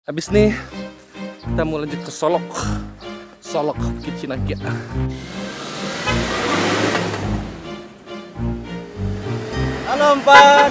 Habis nih kita mau lanjut ke Solok Bukit Cinangkia. Halo Empan.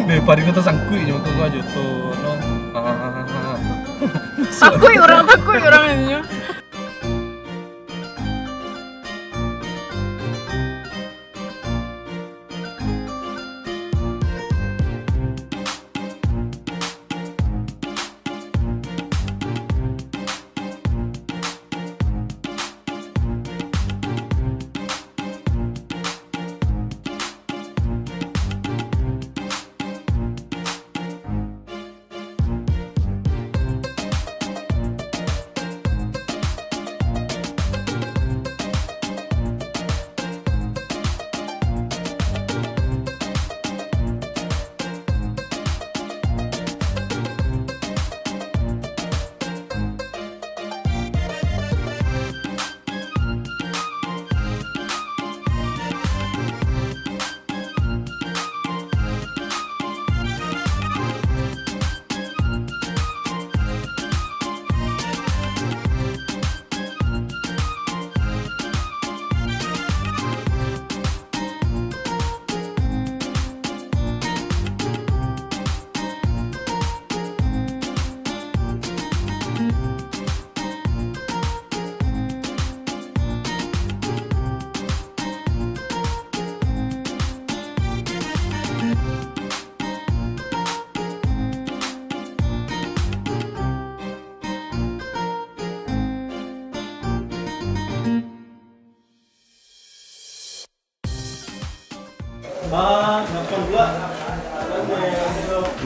Daripada kita sangkui nyo ko aja tuh. Takui orang ini.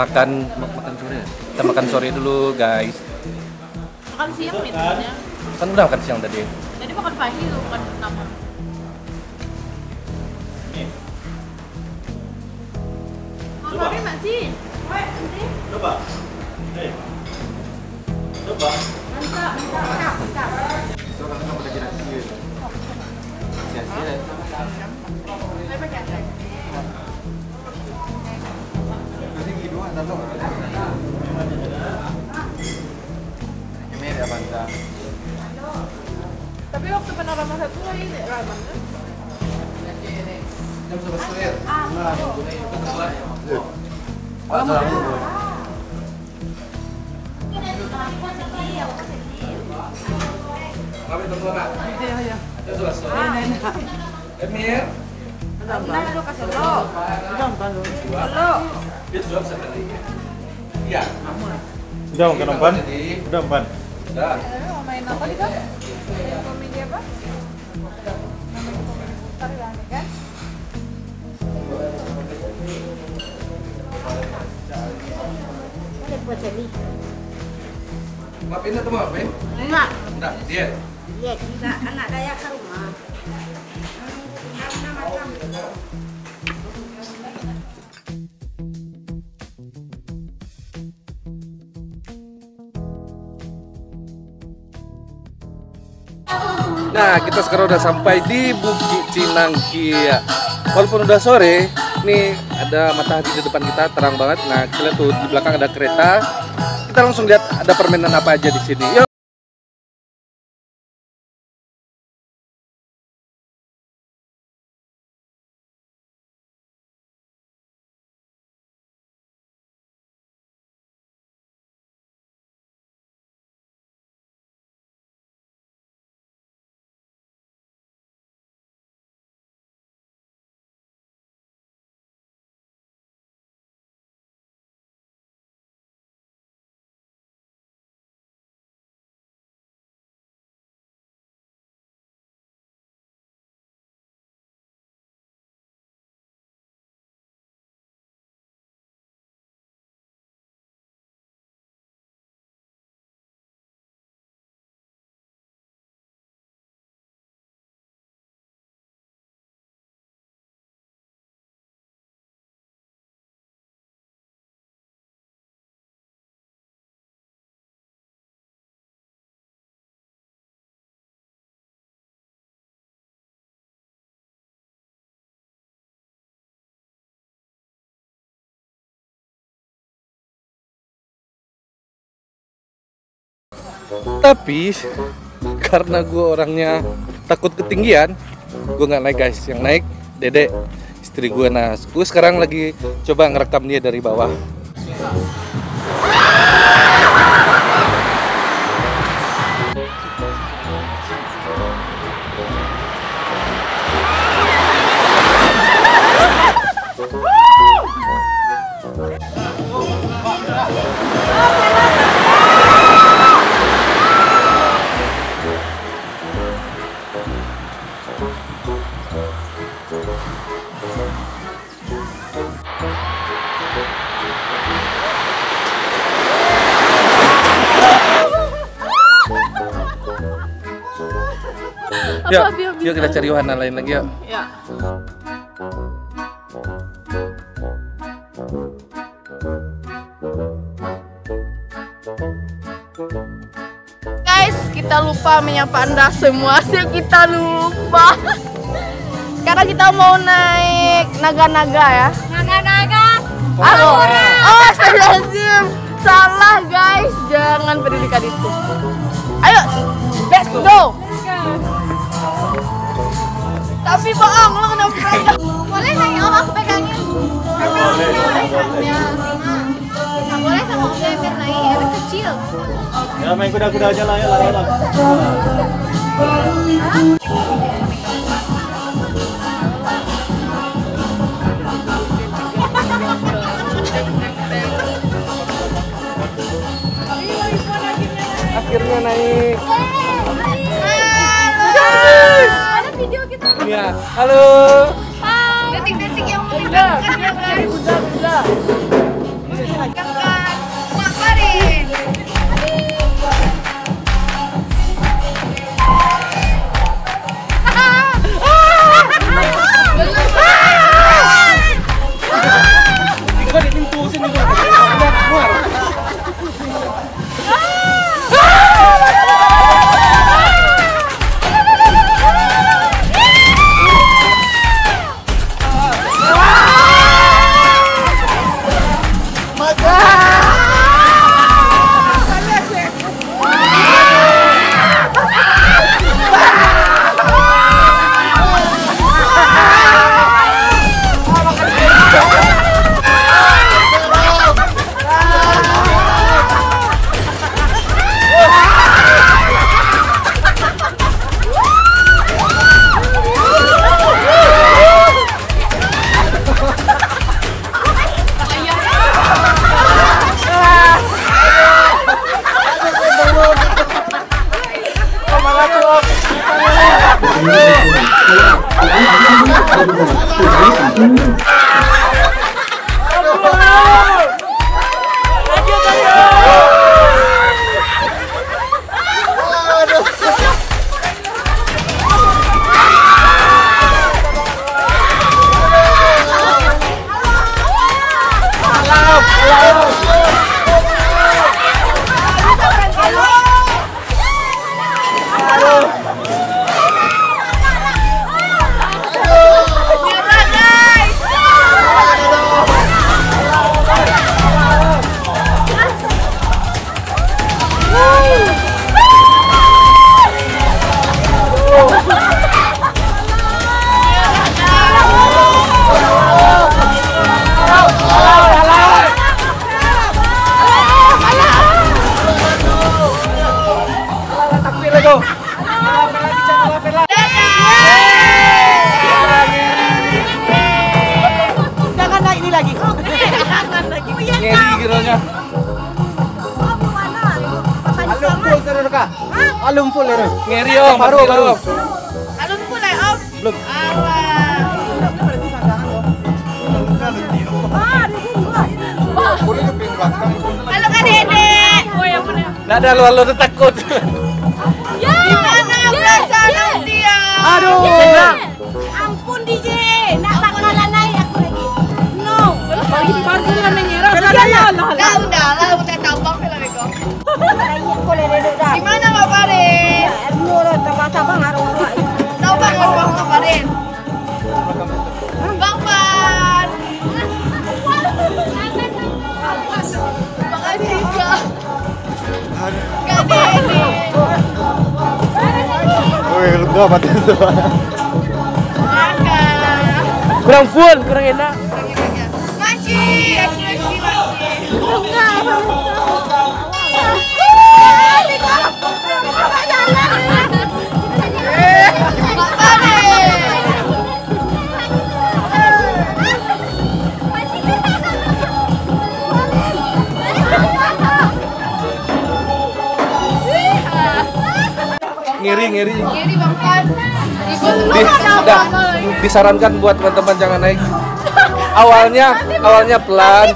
Makan sore. Kita makan sore dulu, guys. Makan siang nih temennya. Kan udah makan siang tadi. Tadi makan pagi tuh, makan pertama. Sore masih. Coba. Coba. Mantap. Tapi waktu panorama satu lagi nih ramen kan? Jam 11 sore. Emir. Lu kasih lo. Lo. Iya. Udah makan Empan? Udah Empan? Udah. Mau main apa nih kan? Komedi apa? Ntar ya kan? Mau pindah tuh, mau pindah? Enggak. Enggak, dia. Iya, kita anak Dayak ke rumah. Nah, kita sekarang udah sampai di Bukit Cinangkia. Walaupun udah sore, nih ada matahari di depan kita, terang banget. Nah, kita lihat tuh di belakang ada kereta. Kita langsung lihat ada permainan apa aja di sini. Yuk. Tapi karena gue orangnya takut ketinggian, gue nggak naik guys. Yang naik Dede, istri gue. Nah, gue sekarang lagi coba ngerekam dia dari bawah. Yuk kita cari wahana lain lagi yuk. Ya. Guys, kita lupa menyapa Anda semua. Kita lupa. Sekarang kita mau naik naga-naga ya. Naga-naga. Oh, astagfirullahaladzim. Salah guys, jangan pedulikan itu. Ayo, let's go. Tapi bohong, lo kenapa pegang? Boleh naik om, aku pegangin. Boleh sama om biar naik, Ewe kecil. Ya main kuda-kuda aja lah, ya. Akhirnya naik. Ada video kita. Iya. Halo. Detik-detik yang menegangkan ya guys. Udah. Menegangkan. Ngapain? Kau di pintu sini tuh. Ada keluar. Jangan naik ini lagi. Ngeri gironya. Alum full terus kak. Alum full terus. Ngeri om, baru. Alun pula om. Belum. Halo Kak Dede. Oh yang mana? Nggak ada lu takut. Gimana perasaan dia? Aduh. Ampun DJ, nak bakalan naik aku lagi. No. Parkir lah menyerah. Lah udah tambang film itu. Gimana Pak Farin? Tahu Bang Pak Farin? Bang Fan. Bang Adika. Gak ada ini. Enggak, batin tuh. Kurang full, kurang enak. Ngiri. Jadi Bang Pan, Disarankan buat teman-teman jangan naik. Awalnya pelan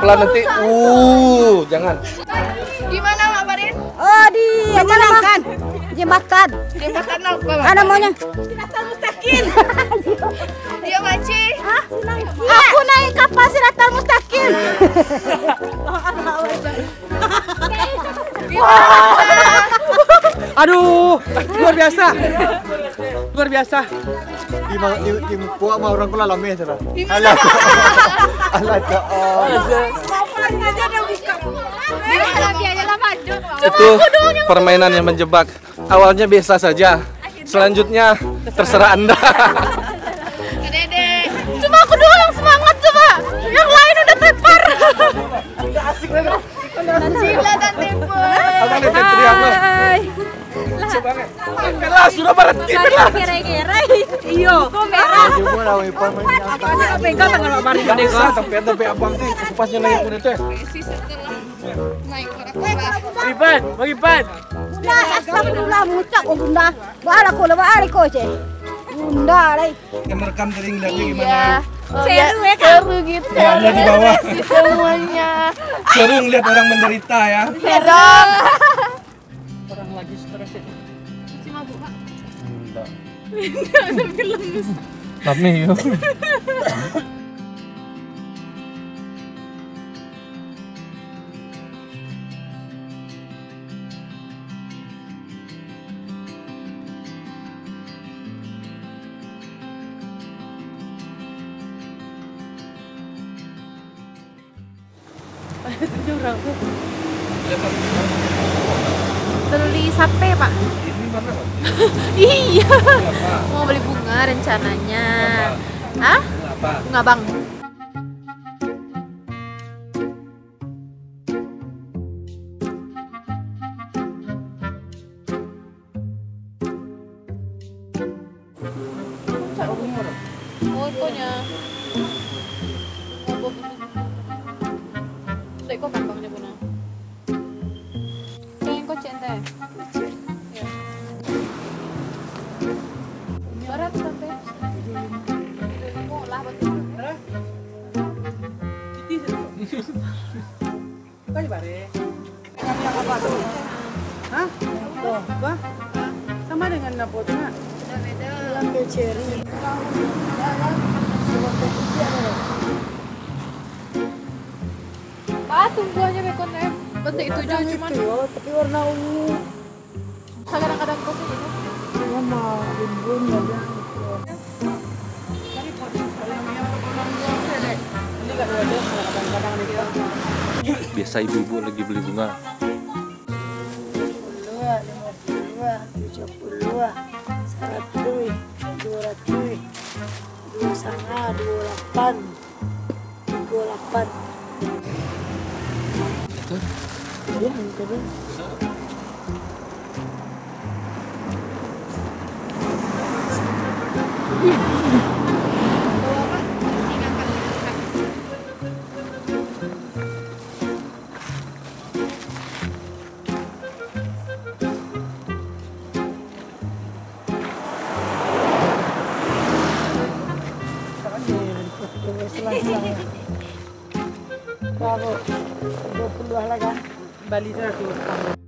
nanti jangan. Gimana Mak Farin? Oh, di jembatan. Jembatan. Jembatan apa? Ada maunya? Siratal Mustaqim. Iya Maci. Aku naik kapal Siratal Mustaqim. Aduh, luar biasa. Luar biasa. Di puak mah orang kula lame saudara. Gimana? Alah, Itu permainan yang menjebak. Awalnya biasa saja. Selanjutnya terserah Anda. Dede. Cuma aku doang yang semangat coba. Yang lain udah tepar. Sila dan tepar. Abang lihat teriak lo. Bella sudah berhenti Bella. Kira-kira. Iyo. Kok merah? Cuma lah wipan Pegang tangan Mak Farin gede Bisa sampai abang sih kupasnya naik pun itu. Naik kerak-kerak. Bang Ipan. Bunda, astagfirullah mucak oh Bunda. Bala ko ce. Bunda dai. Yang merekam tadi ngeliatnya Iya. gimana? Seru ya kan? Seru gitu. Ya, Anda di bawah. Semuanya. Seru ngeliat orang menderita ya. Sedang. Orang lagi stres itu. Cuma buka. Tapi yuk. Beli sape Pak. Ini mana Pak? Iya. Apa? Mau beli bunga rencananya. Ah? Apa? Bunga Bang. Oh, ikonya. Dek kok kan Bang Buna. Pengen kok centeh. Berat sampai. Oh, lah betul. Kali bare. Yang apa tuh? Hah? Tuh, apa? Sama dengan napotnya. Beda. Ambil cherry. Pak, tunggu aja bekon em. Bentuk itu aja cuman Tapi warna ungu. kadang-kadang kok sih. Ya mau rimbun ya. Biasa ibu-ibu lagi beli bunga. 52, 70, 100, 2,5, 28. Iya, itu deh. Bravo. 20 lagi. Bali sana tuh.